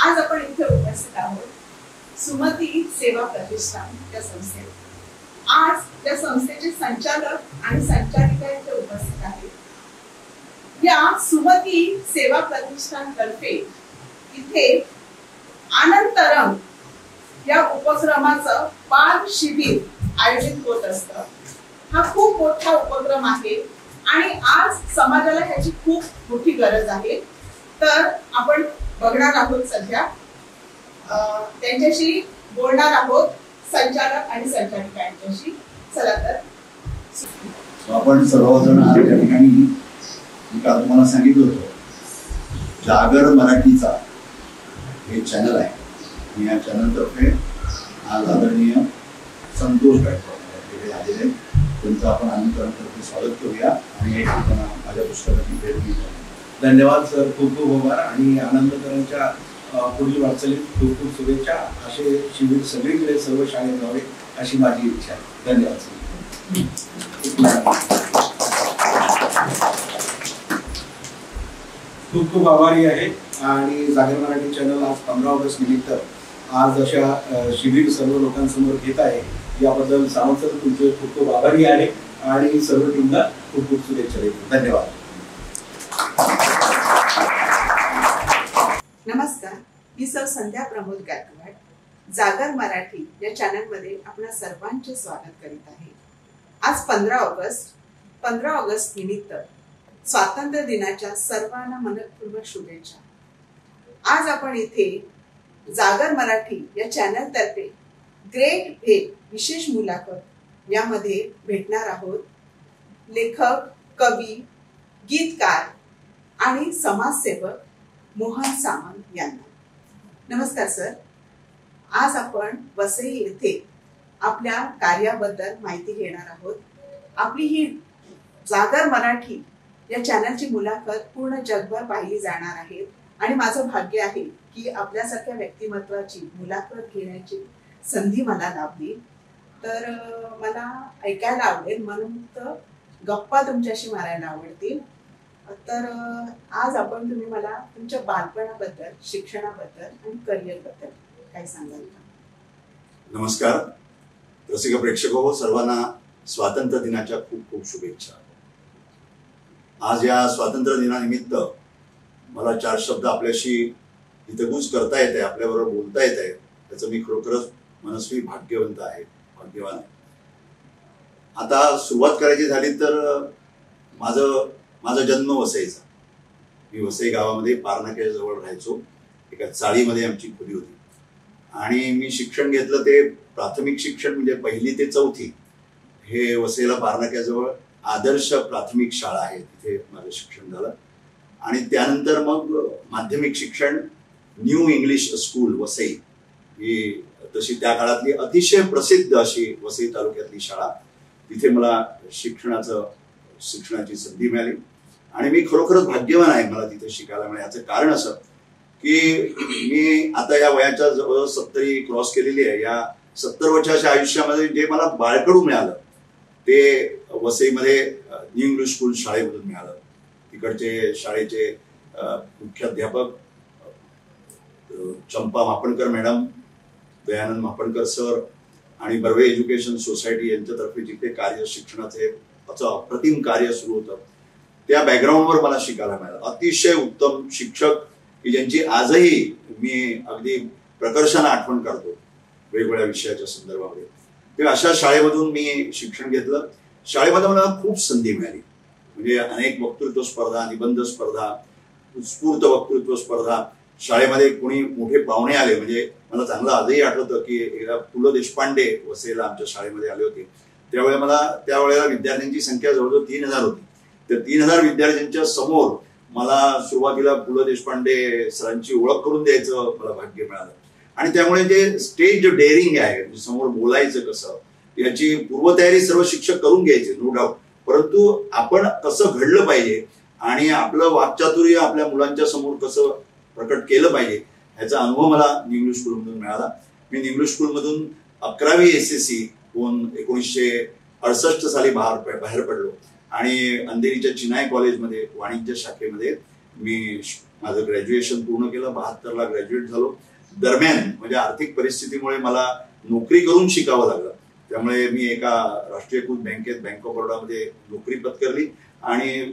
आज आपण इथे उपस्थित आहोत सुमती सेवा प्रतिष्ठान या संस्थेत. आज त्या संस्थेचे संचालक आणि संचालिका इथे उपस्थित आहेत. या सुमती सेवा प्रतिष्ठान तर्फे इथे आनंतरम या उपक्रमाचं बाल शिबिर आयोजित होत असतं. हा खूप मोठा उपक्रम आहे आणि आज समाजाला ह्याची खूप मोठी गरज आहे. तर आपण बघणार आहोत सध्या त्यांच्याशी बोलणार आहोत संचालक आणि संचालिका यांच्याशी. चला तर आपण सर्वजण आज या ठिकाणी मी काल तुम्हाला सांगितलं होतं जागर मराठीचा हे चॅनल आहे आणि या चॅनलतर्फे आज आदरणीय संतोष गायकवाड आलेले त्यांचं आपण आनंदकरांतर्फे स्वागत करूया आणि त्यांना माझ्या पुस्तकाची भेट घेऊया. धन्यवाद सर, खूप खूप आभार आणि आनंदकरांच्या पुढील वाटचालीत खूप खूप शुभेच्छा. असे शिबिर सगळीकडे सर्व शाळेत व्हावे अशी माझी इच्छा आहे. धन्यवाद सर. खूप खूप आभारी आहे आणि जागर मराठी चॅनल आज 15 ऑगस्ट निमित्त आज अशा शिबिर सर्व लोकांसमोर घेत आहे याबद्दल सावंत सर तुमचे खूप खूप आभारी आहे आणि सर्व टीमला खूप खूप शुभेच्छा देतो. धन्यवाद. नमस्कार, मी सर संध्या प्रमोद गायकवाड जागर मराठी या चॅनलमध्ये आपणा सर्वांचे स्वागत करीत आहे. आज 15 ऑगस्ट निमित्त स्वातंत्र्य दिनाच्या सर्वांना मनपूर्वक शुभेच्छा. आज आपण इथे जागर मराठी या चॅनल तर्फे ग्रेट भेट विशेष मुलाखत यामध्ये भेटणार आहोत लेखक, कवी, गीतकार आणि समाजसेवक मोहन सामंत यांना. नमस्कार सर. आज आपण वसई येथे आपल्या कार्याबद्दल माहिती घेणार आहोत. आपली ही जागर मराठी या चॅनलची मुलाखत पूर्ण जगभर पाहिली जाणार आहे आणि माझं भाग्य आहे की आपल्यासारख्या व्यक्तिमत्वाची मुलाखत घेण्याची संधी मला लाभली. तर मला ऐकायला आवडेल म्हणून तर गप्पा तुमच्याशी मारायला आवडतील. तर आज तुम्ही मला तुमच्या बालपणाबद्दल, शिक्षणाबद्दल आणि करिअरबद्दल काय सांगाल का? नमस्कार रसिक प्रेक्षक हो, सर्वांना स्वातंत्र्य दिनाच्या खूप खूप शुभेच्छा. आज या स्वातंत्र्य दिनानिमित्त मला 4 शब्द आपल्याशी हितगुज करता येत आहे, आपल्याबरोबर बोलता येत आहे, त्याचं मी खरोखरच मनस्वी भाग्यवान आहे. आता सुरुवात करायची झाली तर माझा जन्म वसईचा. मी वसई गावामध्ये पारनाक्याच्या जवळ राहायचो. एका चाळीमध्ये आमची खोली होती आणि मी शिक्षण घेतलं ते प्राथमिक शिक्षण म्हणजे 1ली ते 4थी हे वसईला पारनाक्याजवळ आदर्श प्राथमिक शाळा आहे, तिथे माझं शिक्षण झालं. आणि त्यानंतर मग माध्यमिक शिक्षण न्यू इंग्लिश स्कूल वसई, ही तशी त्या काळातली अतिशय प्रसिद्ध अशी वसई तालुक्यातली शाळा, तिथे मला शिक्षणाची संधी मिळाली आणि मी खरोखरच भाग्यवान आहे मला तिथे शिकायला मिळालं. याचं कारण असं की मी आता या वयाच्या जवळ 70 क्रॉस केलेली आहे. या 70 वर्षाच्या आयुष्यामध्ये जे मला बाळकडू मिळालं ते वसईमध्ये न्यू इंग्लिश स्कूल शाळेमधून मिळालं. तिकडचे शाळेचे मुख्याध्यापक चंपा मापणकर मॅडम, दयानंद मापणकर सर आणि बर्वे एज्युकेशन सोसायटी यांच्यातर्फे जिथे शिक्षणाचे अप्रतिम कार्य सुरू होतं त्या बॅकग्राऊंडवर मला शिकायला मिळालं. अतिशय उत्तम शिक्षक की ज्यांची आजही मी अगदी प्रकर्षाने आठवण करतो वेगवेगळ्या विषयाच्या संदर्भामध्ये. तर अशा शाळेमधून मी शिक्षण घेतलं शाळेमध्ये मला खूप संधी मिळाली. म्हणजे अनेक वक्तृत्व स्पर्धा, निबंध स्पर्धा, उत्स्फूर्त वक्तृत्व स्पर्धा, शाळेमध्ये कोणी मोठे पाहुणे आले, म्हणजे मला चांगलं आजही आठवतं की एकदा पु ल देशपांडे वसईला आमच्या शाळेमध्ये आले होते. त्यावेळेला विद्यार्थ्यांची संख्या जवळजवळ 3000 होती. तर 3000 विद्यार्थ्यांच्या समोर मला सुरुवातीला पु ल देशपांडे सरांची ओळख करून द्यायचं मला भाग्य मिळालं. आणि त्यामुळे जे स्टेज डेअरिंग आहे, समोर बोलायचं कसं, याची पूर्वतयारी सर्व शिक्षक करून घ्यायचे, नो डाऊट. परंतु आपण कसं घडलं पाहिजे आणि आपलं वाक्चातुर्य आपल्या मुलांच्या समोर कसं प्रकट केलं पाहिजे ह्याचा अनुभव मला निमलू स्कूलमधून मिळाला. मी निमलू स्कूलमधून 11वी SSC होऊन 1968 साली बाहेर पडलो आणि अंधेरीच्या चिनाई कॉलेजमध्ये वाणिज्य शाखेमध्ये मी माझं ग्रॅज्युएशन पूर्ण केलं. 72ला ग्रॅज्युएट झालो. दरम्यान म्हणजे आर्थिक परिस्थितीमुळे मला नोकरी करून शिकावं लागलं. त्यामुळे मी एका राष्ट्रीयकृत बँकेत, बँक ऑफ बरोडामध्ये नोकरी पत्करली आणि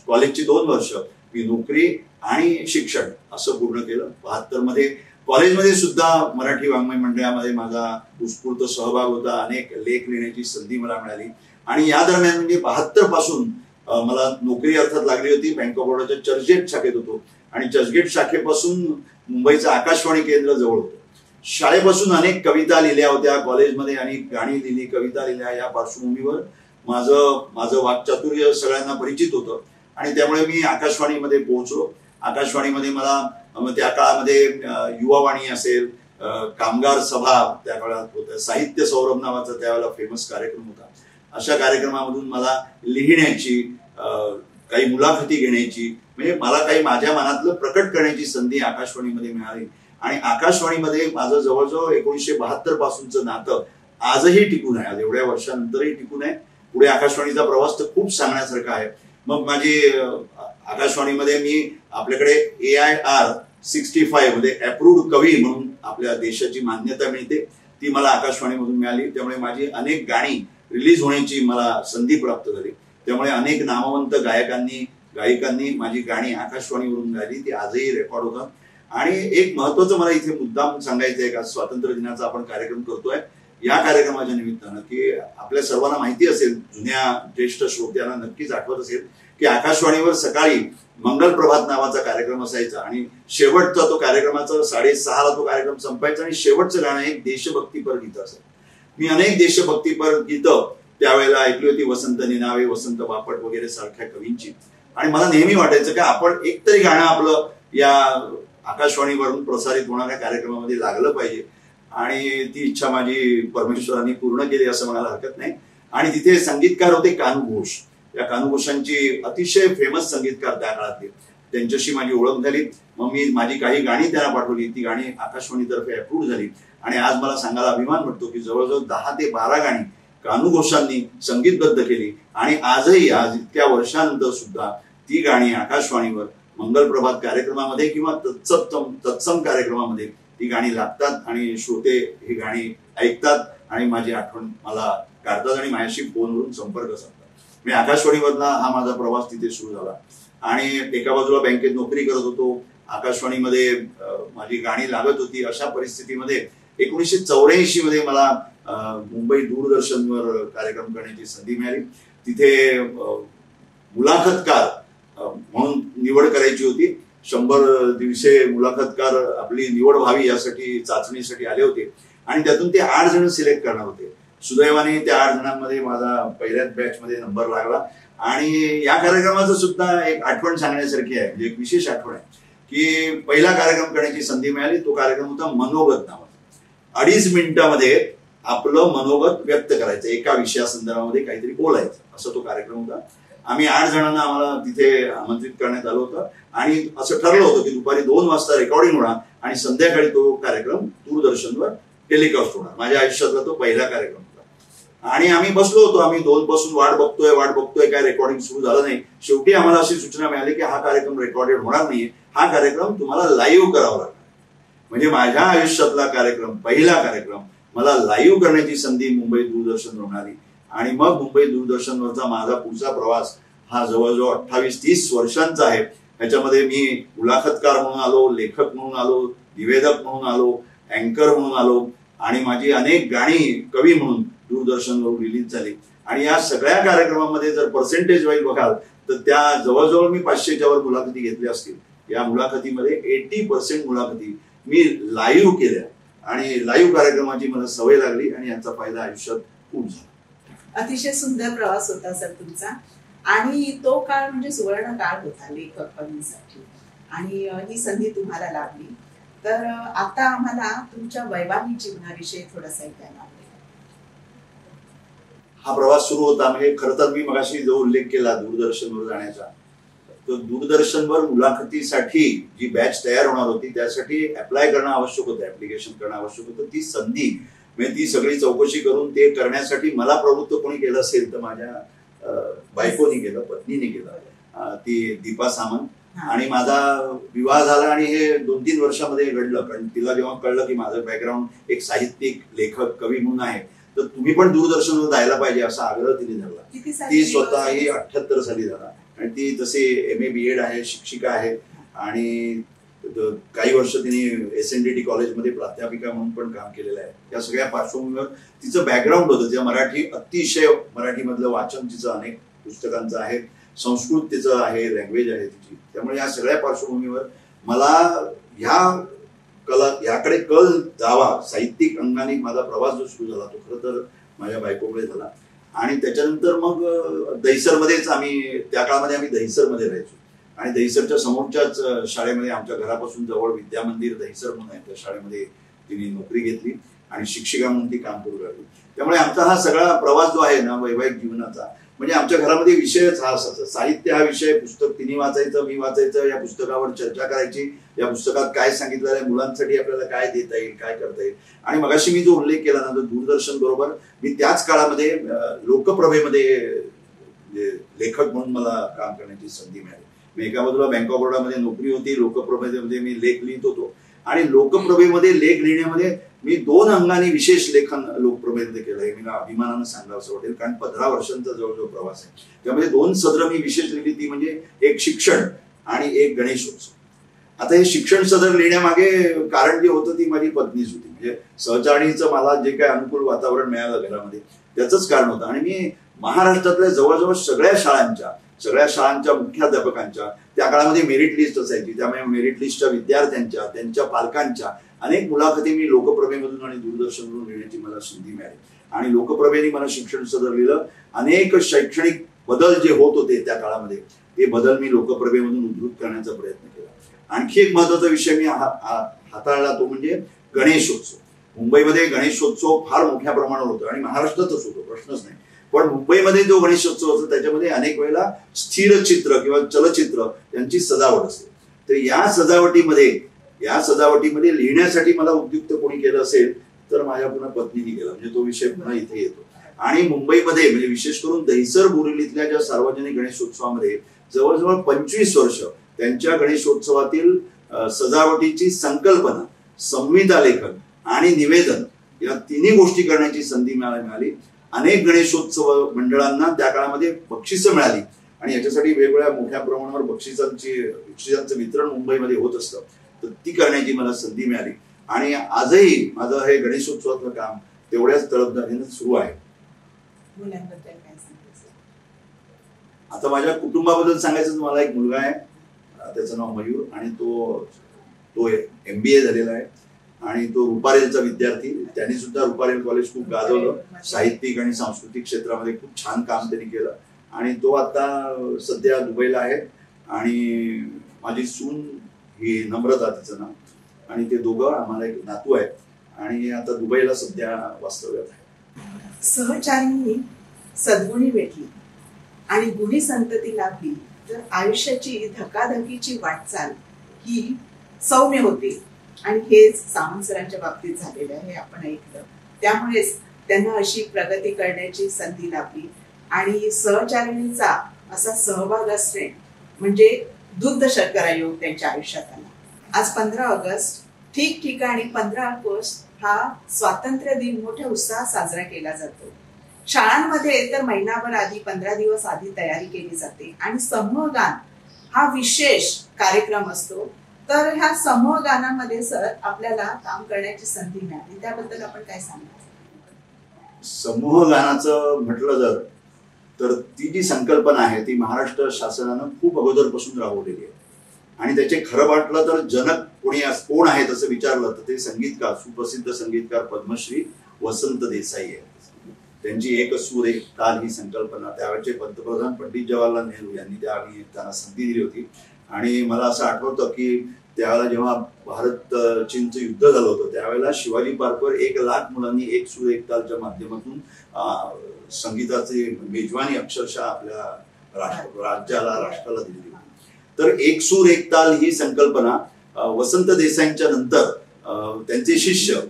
कॉलेजची 2 वर्ष मी नोकरी आणि शिक्षण असं पूर्ण केलं. 72 मध्ये कॉलेजमध्ये सुद्धा मराठी वाङ्मय मंडळामध्ये माझा उत्स्फूर्त सहभाग होता. अनेक लेख लिहिण्याची संधी मला मिळाली आणि या दरम्यान म्हणजे 72 पासून मला नोकरी अर्थात लागली होती. बँक ऑफ बरोडाच्या चर्चगेट शाखेत होतो आणि चर्चगेट शाखेपासून मुंबईचं आकाशवाणी केंद्र जवळ होतं. शाळेपासून अनेक कविता लिहिल्या होत्या, कॉलेजमध्ये अनेक गाणी लिहिली, कविता लिहिल्या. या पार्श्वभूमीवर माझं वाक्चातुर्य सगळ्यांना परिचित होतं आणि त्यामुळे मी आकाशवाणीमध्ये पोहोचलो. आकाशवाणीमध्ये मला त्या काळामध्ये युवावाणी असेल, कामगार सभा त्या काळात होत्या, साहित्य सौरभ नावाचा त्यावेळेला फेमस कार्यक्रम होता. अशा कार्यक्रमामधून मला लिहिण्याची, काही मुलाखती घेण्याची, म्हणजे मला काही माझ्या मनातलं प्रकट करण्याची संधी आकाशवाणीमध्ये मिळाली. आणि आकाशवाणीमध्ये माझं जवळजवळ 1972 पासूनचं नातं आजही टिकून आहे. आज एवढ्या वर्षानंतरही टिकून आहे. पुढे आकाशवाणीचा प्रवास तर खूप सांगण्यासारखा आहे. मग माझी आकाशवाणीमध्ये मी आपल्याकडे AIR 65 मध्ये अप्रूव्ड कवी म्हणून आपल्या देशाची मान्यता मिळते, ती मला आकाशवाणीमधून मिळाली. त्यामुळे माझी अनेक गाणी रिलीज होण्याची मला संधी प्राप्त झाली. त्यामुळे अनेक नामवंत गायिकांनी माझी गाणी आकाशवाणीवरून गायली, ती आजही रेकॉर्ड होतात. आणि एक महत्वाचं मला इथे मुद्दाम सांगायचं आहे का, स्वातंत्र्य दिनाचा आपण कार्यक्रम करतोय. या कार्यक्रमाच्या निमित्तानं की आपल्या सर्वांना माहिती असेल, जुन्या ज्येष्ठ श्रोत्यांना नक्कीच आठवत असेल की आकाशवाणीवर सकाळी मंगल प्रभात नावाचा कार्यक्रम असायचा आणि शेवटचा तो कार्यक्रमाचा 6:30ला तो कार्यक्रम संपायचा आणि शेवटचं गाणं एक देशभक्तीपर गीत असेल. मी अनेक देशभक्तीपर गीतं त्यावेळेला ऐकली होती, वसंत निनावे, वसंत बापट वगैरे सारख्या कवींची. आणि मला नेहमी वाटायचं की आपण एकतरी गाणं आपलं या आकाशवाणीवरून प्रसारित होणाऱ्या कार्यक्रमामध्ये लागलं पाहिजे. आणि ती इच्छा माझी परमेश्वरांनी पूर्ण केली असं म्हणायला हरकत नाही. आणि तिथे संगीतकार होते कानू घोष. या कानू घोषांची अतिशय फेमस संगीतकार त्या काळातले, त्यांच्याशी माझी ओळख झाली. मग मी माझी काही गाणी त्यांना पाठवली, ती गाणी आकाशवाणीतर्फे अप्रूव्ह झाली. आणि आज मला सांगायला अभिमान वाटतो की जवळजवळ 10 ते 12 गाणी कानू घोषांनी संगीतबद्ध केली. आणि आजही, आज इतक्या वर्षानंतर सुद्धा ती गाणी आकाशवाणीवर मंगल प्रभात कार्यक्रमामध्ये किंवा तत्सम कार्यक्रमामध्ये ती गाणी लागतात आणि श्रोते ही गाणी ऐकतात आणि माझी आठवण मला काढतात आणि माझ्याशी फोनवरून संपर्क साधतात. मी आकाशवाणीवरला हा माझा प्रवास तिथे सुरू झाला. आणि एका बाजूला बँकेत नोकरी करत होतो, आकाशवाणीमध्ये माझी गाणी लागत होती. अशा परिस्थितीमध्ये 1984 मध्ये मला मुंबई दूरदर्शनवर कार्यक्रम करण्याची संधी मिळाली. तिथे मुलाखतकार म्हणून निवड करायची होती. 100 दिवसे मुलाखतकार आपली निवड व्हावी यासाठी चाचणीसाठी आले होते आणि त्यातून ते 8 जण सिलेक्ट करणार होते. सुदैवाने त्या 8 जणांमध्ये माझा पहिल्याच बॅच मध्ये नंबर लागला. आणि या कार्यक्रमाचं सुद्धा एक आठवण सांगण्यासारखी आहे, म्हणजे एक विशेष आठवण आहे की पहिला कार्यक्रम करण्याची संधी मिळाली. तो कार्यक्रम होता मनोगत नावाचा. 2.5 मिनिटामध्ये आपलं मनोगत व्यक्त करायचं, एका विषयासंदर्भामध्ये काहीतरी बोलायचं, असं तो कार्यक्रम होता. आम्ही 8 जणांना आम्हाला तिथे आमंत्रित करण्यात आलं होतं आणि असं ठरलं होतं की दुपारी 2 वाजता रेकॉर्डिंग होणार आणि संध्याकाळी तो कार्यक्रम दूरदर्शनवर टेलिकास्ट होणार. माझ्या आयुष्यातला तो पहिला कार्यक्रम होता. आणि आम्ही बसलो होतो, आम्ही 2 पासून वाट बघतोय, काय रेकॉर्डिंग सुरू झालं नाही. शेवटी आम्हाला अशी सूचना मिळाली की हा कार्यक्रम रेकॉर्डेड होणार नाहीये, हा कार्यक्रम तुम्हाला लाईव्ह करावा लागणार. म्हणजे माझ्या आयुष्यातला कार्यक्रम, पहिला कार्यक्रम मला लाईव्ह करण्याची संधी मुंबई दूरदर्शनवर मिळाली. आणि मग मुंबई दूरदर्शनवरचा माझा पुढचा प्रवास हा जवळजवळ 28-30 वर्षांचा आहे. ह्याच्यामध्ये मी मुलाखतकार म्हणून आलो, लेखक म्हणून आलो, निवेदक म्हणून आलो, अँकर म्हणून आलो आणि माझी अनेक गाणी कवी म्हणून दूरदर्शनवर रिलीज झाली. आणि या सगळ्या कार्यक्रमामध्ये जर पर्सेंटेज वाईज बघाल तर त्या जवळजवळ मी 500च्या वर मुलाखती घेतल्या असतील. या मुलाखतीमध्ये 80% मुलाखती मी लाईव्ह केल्या आणि लाईव्ह कार्यक्रमाची मला सवय लागली आणि याचा फायदा आयुष्यात खूप झाला. अतिशय सुंदर प्रवास होता सर तुमचा आणि तो काळ म्हणजे सुवर्ण काळ होता लेखक कवींसाठी आणि ही संधी तुम्हाला लाभली. तर आता आम्हाला तुमच्या वैवाहिक जीवनाविषयी थोडंसं ऐकायला आवडेल. हा प्रवास सुरू होता म्हणजे खरं तर मी मगाशी जो उल्लेख केला दूरदर्शनवर जाण्याचा, तर दूरदर्शनवर मुलाखतीसाठी जी बॅच तयार होणार होती त्यासाठी अप्लाय करणं आवश्यक होतं, ऍप्लिकेशन करणं आवश्यक होतं. ती संधी म्हणजे ती सगळी चौकशी करून ते करण्यासाठी मला प्रवृत्त कोणी केलं असेल तर माझ्या बायकोनी केलं, पत्नीने केलं, ती दीपा सामंत. आणि माझा विवाह झाला आणि हे 2-3 वर्षामध्ये घडलं. कारण तिला जेव्हा कळलं की माझं बॅकग्राऊंड एक साहित्यिक लेखक कवी म्हणून आहे तर तुम्ही पण दूरदर्शनवर जायला पाहिजे असा आग्रह तिने धरला. ती स्वतः ही 78 साली झाला आणि ती तसे MA BEd आहे, शिक्षिका आहे आणि काही वर्ष तिने SNDT कॉलेजमध्ये प्राध्यापिका म्हणून पण काम केलेलं आहे. या सगळ्या पार्श्वभूमीवर तिचं बॅकग्राऊंड होतं. तिचं मराठी अतिशय मराठीमधलं वाचन तिचं अनेक पुस्तकांचं आहे, संस्कृत तिचं आहे, लँग्वेज आहे तिची. त्यामुळे या सगळ्या पार्श्वभूमीवर मला याकडे कल जावा, साहित्यिक अंगाने माझा प्रवास जो सुरू झाला तो खरं तर माझ्या बायकोमुळे झाला. आणि त्याच्यानंतर मग दहिसरमध्येच आम्ही त्या काळामध्ये दहिसरमध्ये राहायचो आणि दहिसरच्या समोरच्याच शाळेमध्ये आमच्या घरापासून जवळ विद्या मंदिर दहिसर म्हणून आहे, त्या शाळेमध्ये तिने नोकरी घेतली आणि शिक्षिका म्हणून ती काम करू लागली. त्यामुळे आमचा हा सगळा प्रवास जो आहे ना वैवाहिक जीवनाचा, म्हणजे आमच्या घरामध्ये विषयच हा असायचा. साहित्य हा विषय, पुस्तक तिने वाचायचं, मी वाचायचं, या पुस्तकावर चर्चा करायची, या पुस्तकात काय सांगितलं आहे, मुलांसाठी आपल्याला काय देता येईल, काय करता येईल. आणि मगाशी मी जो उल्लेख केला ना, दूरदर्शन बरोबर मी त्याच काळामध्ये लोकप्रभेमध्ये लेखक म्हणून मला काम करण्याची संधी मिळाली. मी एका बाजूला बँक ऑफ बरोडामध्ये नोकरी होती, लोकप्रभेमध्ये मी लेख लिहित होतो आणि लोकप्रभेमध्ये लेख लिहिण्यामध्ये मी 2 अंगाने विशेष लेखन लोकप्रभेमध्ये केलं. हे मला अभिमानानं सांगावं असं वाटेल, कारण 15 वर्षांचा जवळजवळ प्रवास आहे. त्यामध्ये 2 सदरं मी विशेष लिहिली, ती म्हणजे एक शिक्षण आणि एक गणेशोत्सव. आता हे शिक्षण सदर लिहिण्यामागे कारण जे होतं ती माझी पत्नीच होती. म्हणजे सहचारणीचं मला जे काय अनुकूल वातावरण मिळालं घरामध्ये त्याचंच कारण होतं. आणि मी महाराष्ट्रातल्या जवळजवळ सगळ्या शाळांच्या मुख्याध्यापकांच्या त्या काळामध्ये मेरिट लिस्ट असायची, त्यामुळे मेरिट लिस्टच्या विद्यार्थ्यांच्या, त्यांच्या पालकांच्या अनेक मुलाखती मी लोकप्रभेमधून आणि दूरदर्शनवरून लिहिण्याची मला संधी मिळाली. आणि लोकप्रभेने मला शिक्षण सदर लिहिलं. अनेक शैक्षणिक बदल जे होत होते त्या काळामध्ये ते बदल मी लोकप्रभेमधून उद्धृत करण्याचा प्रयत्न केला. आणखी एक महत्वाचा विषय मी हाताळला तो म्हणजे गणेशोत्सव. मुंबईमध्ये गणेशोत्सव फार मोठ्या प्रमाणावर होतो आणि महाराष्ट्रातच होतो, प्रश्नच नाही. पण मुंबईमध्ये जो गणेशोत्सव असतो त्याच्यामध्ये अनेक वेळेला स्थिर चित्र किंवा चलचित्र यांची सजावट असते. तर या सजावटीमध्ये लिहिण्यासाठी मला उद्युक्त कोणी केलं असेल तर माझ्या पुन्हा पत्नीने केलं. म्हणजे तो विषय पुन्हा इथे येतो. आणि मुंबईमध्ये म्हणजे विशेष करून दहिसर बोरिवलीतल्या ज्या सार्वजनिक गणेशोत्सवामध्ये जवळजवळ 25 वर्ष त्यांच्या गणेशोत्सवातील सजावटीची संकल्पना, संहिता लेखन आणि निवेदन या तिन्ही गोष्टी करण्याची संधी मिळाली. अनेक गणेशोत्सव मंडळांना त्या काळामध्ये बक्षिसं मिळाली आणि याच्यासाठी वेगवेगळ्या मोठ्या प्रमाणावर बक्षिसांचं वितरण मुंबईमध्ये होत असतं. तर ती करण्याची मला संधी मिळाली आणि आजही माझं हे गणेशोत्सवाचं काम तेवढ्याच तडफदारीनं सुरू आहे. आता माझ्या कुटुंबाबद्दल सांगायचं, मला एक मुलगा आहे, त्याचं नाव मयूर आणि तो MBA झालेला आहे आणि तो रुपारेलचा विद्यार्थी. त्यांनी सुद्धा रुपारेल कॉलेज खूप गाजवलं, साहित्यिक आणि सांस्कृतिक क्षेत्रामध्ये खूप छान काम त्यांनी केलं आणि तो आता सध्या दुबईला आहे. आणि माझी सून ही नम्रता तिचं नाव आणि ते दोघं, आम्हाला एक नातू आहे आणि आता दुबईला सध्या वास्तव्यात आहे. सहचारींनी सद्गुणी भेटली आणि गुणी संतती लाभली तर आयुष्याची धकाधकीची वाटचाल ही सौम्य होते आणि हे सामंत सरांच्या बाबतीत झालेलं आहे, हे आपण ऐकलं. त्यामुळेच त्यांना अशी प्रगती करण्याची संधी लाभली आणि सहचारिणीचा असा सहभाग असणे म्हणजे दुग्ध शर्करा योग त्यांच्या आयुष्यात आला. आज 15 ऑगस्ट ठिकठिकाणी 15 ऑगस्ट हा स्वातंत्र्य दिन मोठ्या उत्साहात साजरा केला जातो. शाळांमध्ये तर महिनाभर आधी 15 दिवस आधी तयारी केली जाते आणि समूहगान हा विशेष कार्यक्रम असतो. तर ह्या समूह गानामध्ये सर आपल्याला काम करण्याची संधी मिळाली, त्याबद्दल आपण काय सांगणार? समूह गानाचं म्हटलं जर तर ती जी संकल्पना आहे ती महाराष्ट्र शासनानं खूप अगोदरपासून राबवलेली आहे. आणि त्याचे खरं वाटलं तर जनक कोण आहेत असं विचारलं तर ते संगीतकार, सुप्रसिद्ध संगीतकार पद्मश्री वसंत देसाई आहेत. त्यांची एक सूर एक ताल ही संकल्पना त्यावेळेचे पंतप्रधान पंडित जवाहरलाल नेहरू यांनी त्यावेळी त्यांना संधी दिली होती. आणि मला असं आठवतं की त्यावेळेला जेव्हा भारत चीनचं युद्ध झालं होतं त्यावेळेला शिवाजी पार्कवर 1,00,000 मुलांनी एक सूर एक तालच्या माध्यमातून संगीताची मेजवानी अक्षरशः आपल्या राष्ट्राला दिली होती. तर एक सूर एक ताल ही संकल्पना वसंत देसाईंच्या नंतर त्यांचे शिष्य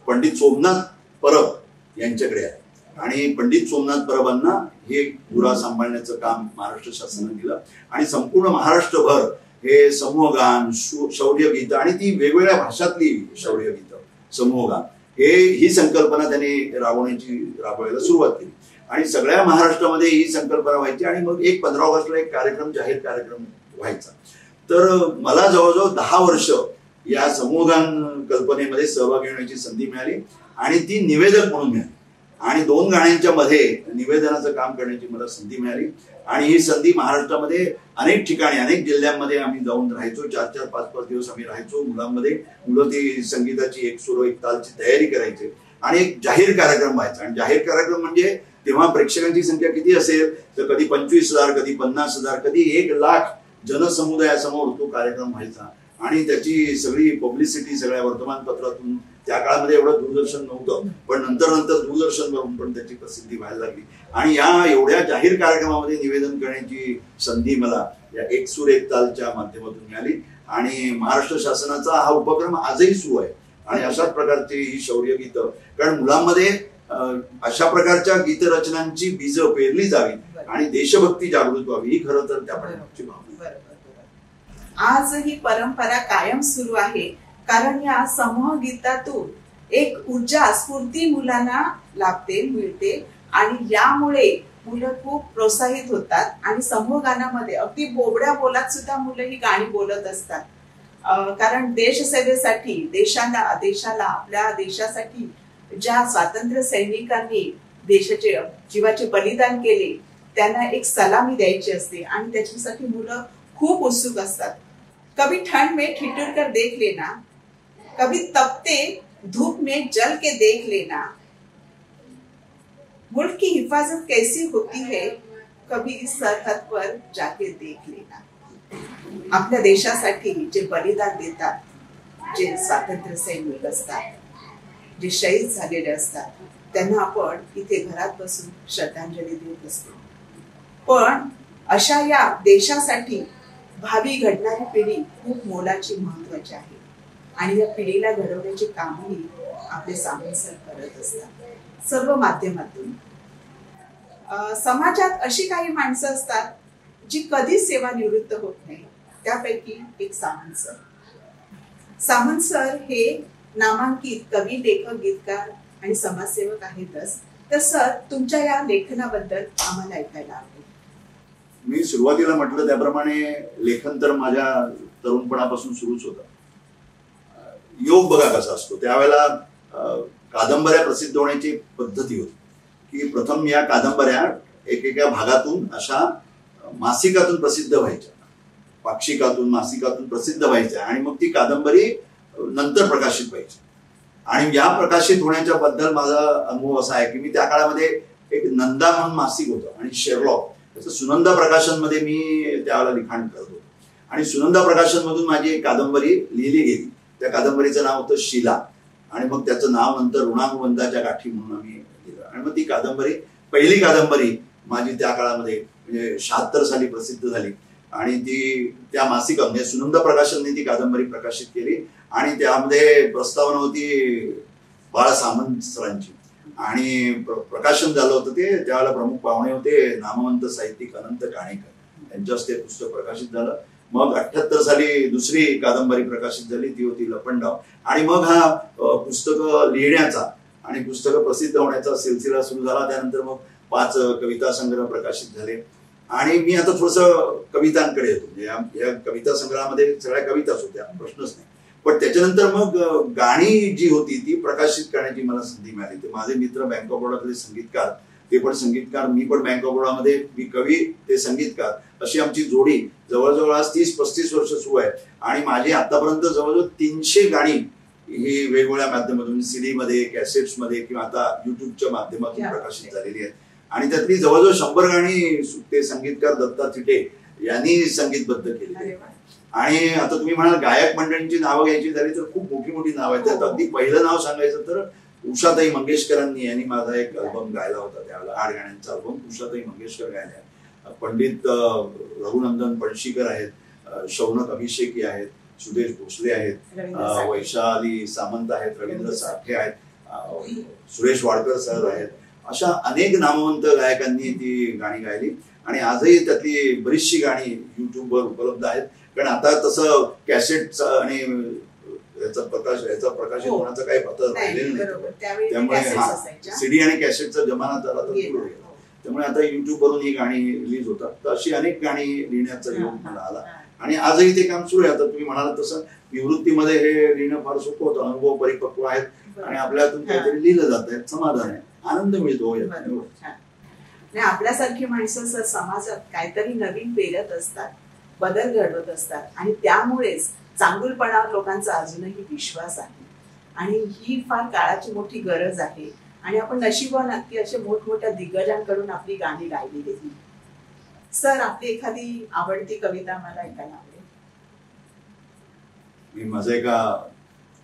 पंडित सोमनाथ परब यांच्याकडे आहे. आणि पंडित सोमनाथ परबांना हे गुरा सांभाळण्याचं काम महाराष्ट्र शासनाने दिलं. आणि संपूर्ण महाराष्ट्रभर हे समूहगान, शौर्यगीत आणि ती वेगवेगळ्या भाषातली शौर्यगीत, समूहगान ही संकल्पना त्यांनी राबवायला सुरुवात केली. आणि सगळ्या महाराष्ट्रामध्ये ही संकल्पना व्हायची. आणि मग 15 ऑगस्टला एक कार्यक्रम, जाहीर कार्यक्रम व्हायचा. तर मला जवळजवळ 10 वर्ष या समूहगान कल्पनेमध्ये सहभागी होण्याची संधी मिळाली आणि ती निवेदक म्हणून मिळाली. आणि 2 गाण्यांच्या मध्ये निवेदनाचं काम करण्याची मला संधी मिळाली. आणि ही संधी महाराष्ट्रामध्ये अनेक ठिकाणी, अनेक जिल्ह्यांमध्ये आम्ही जाऊन राहायचो. 4-4, 5-5 दिवस आम्ही राहायचो. मुलं ती संगीताची एक सूर एक तालची तयारी करायची आणि एक जाहीर कार्यक्रम व्हायचा. आणि जाहीर कार्यक्रम म्हणजे तेव्हा प्रेक्षकांची संख्या किती असेल तर कधी 25,000, कधी 50,000, कधी 1,00,000 जनसमुदायासमोर तो कार्यक्रम व्हायचा. आणि त्याची सगळी पब्लिसिटी सगळ्या वर्तमानपत्रातून, त्या काळामध्ये एवढं दूरदर्शन नव्हतं पण नंतर दूरदर्शनवरून पण त्याची प्रसिद्धी व्हायला लागली. आणि या एवढ्या जाहीर कार्यक्रमामध्ये निवेदन करण्याची संधी मला या एक सूर एक तालच्या माध्यमातून मिळाली. आणि महाराष्ट्र शासनाचा हा उपक्रम आजही सुरू आहे. आणि अशाच प्रकारची ही शौर्यगीत, कारण मुलांमध्ये अशा प्रकारच्या गीतरचनांची बीज पेरली जावी आणि देशभक्ती जागृत व्हावी ही खरं तर त्या पाठीमागची भावना. आज ही परंपरा कायम सुरू आहे कारण या समूह गीतातून एक ऊर्जा, स्फूर्ती मुलांना लाभते, मिळते. आणि यामुळे मुलं खूप प्रोत्साहित होतात. आणि समूह गाण्यामध्ये अगदी बोबड्या बोलात सुद्धा मुलं ही गाणी बोलत असतात. कारण देशसेवेसाठी, देशाला आपल्या देशासाठी ज्या स्वातंत्र्य सैनिकांनी देशाचे जीवाचे बलिदान केले त्यांना एक सलामी द्यायची असते. आणि त्याच्यासाठी मुलं खूप उत्सुक असतात. कभी ठंड में ठिठुर कर देख लेना, कभी तपते धूप में जल के देख लेना, मुल्क की हिफाजत कैसी होती है कभी इस सरहद पर जाके देख लेना. आपल्या देशासाठी जे बलिदान देतात, जे स्वातंत्र्य सैनिक असतात, जे शहीद झालेले असतात, त्यांना आपण इथे घरात बसून श्रद्धांजली देत असतो. पण अशा या देशासाठी भावी घडणारी पिढी खूप मोलाची, महत्वाची आहे. आणि या पिढीला घडवण्याचे कामही आपले सामंसर करत असतात सर्व माध्यमातून. समाजात अशी काही माणसं असतात जी कधीच सेवानिवृत्त होत नाही. त्यापैकी एक सामंसर. सामंसर हे नामांकित कवी, लेखक, गीतकार आणि समाजसेवक आहेतच. तर सर, तुमच्या या लेखनाबद्दल आम्हाला ऐकायला आवडेल. मी सुरुवातीला म्हटलं त्याप्रमाणे लेखन तर माझ्या तरुणपणापासून सुरूच होतं. योग बघा कसा असतो. त्यावेळेला कादंबऱ्या प्रसिद्ध होण्याची पद्धती होती की प्रथम या कादंबऱ्या एकेका भागातून अशा मासिकातून प्रसिद्ध व्हायच्या, पाक्षिकातून, मासिकातून प्रसिद्ध व्हायच्या. आणि मग ती कादंबरी नंतर प्रकाशित व्हायची. आणि या प्रकाशित होण्याच्या बद्दल माझा अनुभव असा आहे की मी त्या काळामध्ये एक नंदा म्हणून मासिक होतं आणि शेरलॉक त्याचं सुनंदा प्रकाशन मध्ये मी त्यावेळेला लिखाण करत होतो. आणि सुनंदा प्रकाशन मधून माझी एक कादंबरी लिहिली गेली. त्या कादंबरीचं नाव होतं शिला. आणि मग त्याचं नाव नंतर ऋणानुबंधाच्या गाठी म्हणून आम्ही लिहिलं. आणि मग ती कादंबरी, पहिली कादंबरी माझी त्या काळामध्ये म्हणजे 76 साली प्रसिद्ध झाली. आणि ती त्या मासिका म्हणजे सुनंदा प्रकाशनने ती कादंबरी प्रकाशित केली. आणि त्यामध्ये प्रस्तावना होती बाळा सामंत सरांची. आणि प्रकाशन झालं होतं ते त्यावेळेला प्रमुख पाहुणे होते नामवंत साहित्यिक अनंत काणेकर, त्यांच्या हस्ते पुस्तक प्रकाशित झालं. मग 78 साली दुसरी कादंबरी प्रकाशित झाली, ती होती लपंडाव. आणि मग हा पुस्तकं लिहिण्याचा आणि पुस्तकं प्रसिद्ध होण्याचा सिलसिला सुरू झाला. त्यानंतर मग 5 कविता संग्रह प्रकाशित झाले. आणि मी आता थोडस कवितांकडे येतो. म्हणजे या कविता संग्रहामध्ये सगळ्या कविताच होत्या, प्रश्नच नाही. पण त्याच्यानंतर मग गाणी जी होती ती प्रकाशित करण्याची मला संधी मिळाली. ते माझे मित्र बँक ऑफ बडोदातले संगीतकार ते पण संगीतकार, मी पण बँक ऑफ बरोडामध्ये, मी कवी ते संगीतकार, अशी आमची जोडी जवळजवळ आज 30-35 वर्ष सुरू आहे. आणि माझी आतापर्यंत जवळजवळ 300 गाणी ही वेगवेगळ्या माध्यमातून, CD मध्ये, कॅसेट्स मध्ये किंवा आता युट्यूबच्या माध्यमातून प्रकाशित झालेली आहेत. आणि त्यातली जवळजवळ 100 गाणी ते संगीतकार दत्ता थिटे यांनी संगीतबद्ध केली. आणि आता तुम्ही म्हणाल गायक मंडळींची नावं घ्यायची झाली तर खूप मोठी मोठी नावं आहेत. त्यात अगदी पहिलं नाव सांगायचं तर उषाताई मंगेशकरांनी, यांनी माझा एक अल्बम गायला होता, त्यावेळेला 8 गाण्यांचा अल्बम उषाताई मंगेशकर गायला. पंडित रघुनंदन पणशीकर आहेत, शौनक अभिषेकी आहेत, सुदेश भोसले आहेत, वैशाली सामंत आहेत, रवींद्र साठे आहेत, सुरेश वाडकर सर आहेत. अशा अनेक नामवंत गायकांनी ती गाणी गायली. आणि आजही त्यातली बरीचशी गाणी युट्यूबवर उपलब्ध आहेत. कारण आता तसं कॅसेटचा आणि याचा प्रकाशित होण्याचं काही पत्र राहिलेलं नाही. त्यामुळे CD आणि कॅसेटचा जमाना झाला तर त्यामुळे आता युट्यूबवरून ही गाणी रिलीज होतात. तर अशी अनेक गाणी लिहिण्याचा योग मला आला. आणि आजही ते काम सुरू आहे. आता तुम्ही म्हणालात तसं निवृत्तीमध्ये हे लिहिणं फार सोपं होतं. अनुभव परिपक्व आहेत आणि आपल्यातून काहीतरी लिहिलं जात आहे, समाधान आहे, आनंद मिळतो. आपल्यासारखी माणसं समाजात काहीतरी नवीन पेरत असतात, बदल घडवत असतात. आणि त्यामुळेच चांगुलपणावर लोकांचा अजूनही विश्वास आहे. आणि ही फार काळाची मोठी गरज आहे. आणि आपण नशिबवान नक्की असे मोठमोठ्या दिग्गजांकडून आपली गाणी गायली गेली. सर, आपली एखादी आवडती कविता मला ऐकायला आवडेल. मी माझा एका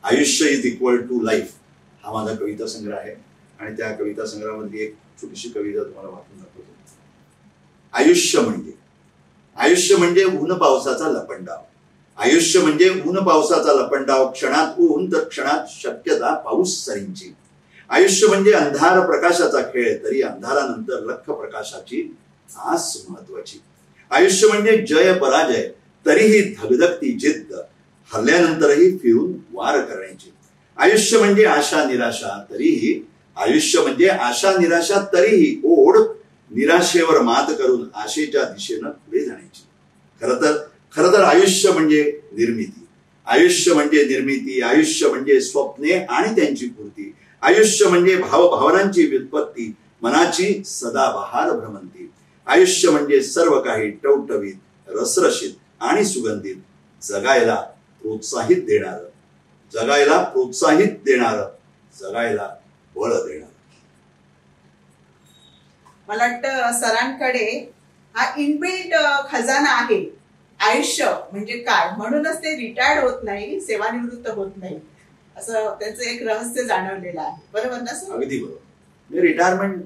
आयुष्य इज इक्वल टू लाईफ हा माझा कविता संग्रह आहे. आणि त्या कविता संग्रहामधली एक छोटीशी कविता तुम्हाला वाचून दाखवतो. आयुष्य म्हणजे ऊन पावसाचा लपंडाव. आयुष्य म्हणजे ऊन पावसाचा लपंडाव. क्षणात ऊन तर क्षणात शक्यता पाऊस सरींची. आयुष्य म्हणजे अंधार प्रकाशाचा खेळ, तरी अंधारानंतर लख प्रकाशाची आस महत्वाची. आयुष्य म्हणजे जय पराजय, तरीही धगधगती जिद्द, हरल्यानंतरही फिरून वार करण्याची. आयुष्य म्हणजे आशा निराशा, तरीही ओढ, निराशेवर मात करून आशेच्या दिशेनं पुढे जाण्याची. खरं तर आयुष्य म्हणजे निर्मिती. आयुष्य म्हणजे स्वप्ने आणि त्यांची पूर्ती. आयुष्य म्हणजे भावभावनांची व्युत्पत्ती, मनाची सदाबहार भ्रमंती. आयुष्य म्हणजे सर्व काही टवटवीत, रसरशीत आणि सुगंधित, जगायला प्रोत्साहित देणार, जगायला बळ देणार. मला वाटतं सरांकडे हा इनबिल्ट खजाना आहे. आयुष्य म्हणजे काय, म्हणूनच ते रिटायर्ड होत नाही, सेवानिवृत्त होत नाही, असं त्याचं एक रहस्य जाणवलेलं आहे. बरोबर ना सर? अगदी बरोबर. रिटायरमेंट,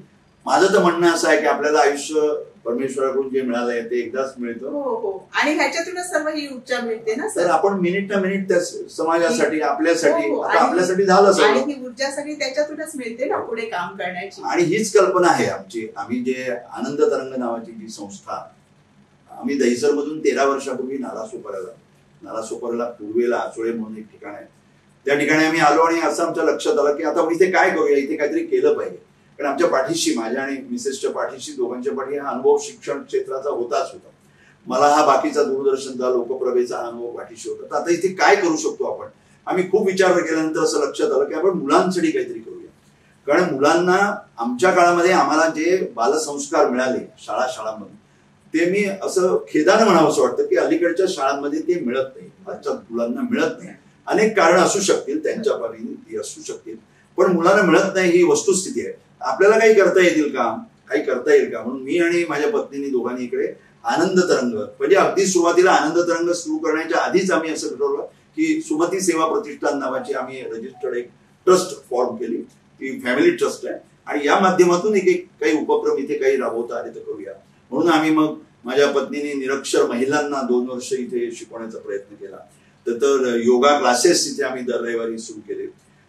माझं तर म्हणणं असं आहे की आपल्याला आयुष्य परमेश्वराकडून जे मिळालंय ते एकदाच मिळतं. हो. आणि ह्याच्यातूनच सर्व ही ऊर्जा मिळते ना सर. आपण मिनिट ना मिनिट त्या समाजासाठी, आपल्यासाठी, आपल्यासाठी झालं सर. आणि ही ऊर्जा सगळी त्याच्यातूनच मिळते ना पुढे काम करण्याची. आणि हीच कल्पना आहे आमची. आम्ही जे आनंद तरंग नावाची जी संस्था, आम्ही दहिसर मधून 13 वर्षापूर्वी नालासोपाऱ्याला पूर्वेला आचोळे म्हणून एक ठिकाण आहे, त्या ठिकाणी आम्ही आलो. आणि असं आमच्या लक्षात आलं की आता इथे काय करूया, इथे काहीतरी केलं पाहिजे. कारण आमच्या पाठीशी, माझ्या आणि मिसेसच्या पाठीशी, दोघांच्या पाठी हा अनुभव शिक्षण क्षेत्राचा होताच होता. मला हा बाकीचा दूरदर्शनचा, लोकप्रभेचा अनुभव पाठीशी होता. तर आता इथे काय करू शकतो आपण. आम्ही खूप विचार केल्यानंतर असं लक्षात आलं की आपण मुलांसाठी काहीतरी करूया. कारण मुलांना आमच्या काळामध्ये आम्हाला जे बालसंस्कार मिळाले शाळांमधून, ते मी असं खेदानं म्हणावं असं वाटतं की अलीकडच्या शाळांमध्ये ते मिळत नाही, आजच्या मुलांना मिळत नाही. अनेक कारण असू शकतील, त्यांच्या परीने ती असू शकतील, पण मुलांना मिळत नाही ही वस्तुस्थिती आहे. आपल्याला काही करता येईल का म्हणून मी आणि माझ्या पत्नीने दोघांनी इकडे आनंद तरंग, म्हणजे अगदी सुरुवातीला आनंद तरंग सुरू करण्याच्या आधीच आम्ही असं ठरवलं की सुमती सेवा प्रतिष्ठान नावाची आम्ही रजिस्टर्ड एक ट्रस्ट फॉर्म केली. ती फॅमिली ट्रस्ट आहे. आणि या माध्यमातून एक काही उपक्रम इथे काही राबवता आले तर करूया म्हणून आम्ही मग माझ्या पत्नीने निरक्षर महिलांना 2 वर्ष इथे शिकवण्याचा प्रयत्न केला. तर योगा क्लासेस इथे आम्ही दर रविवारी सुरू केले.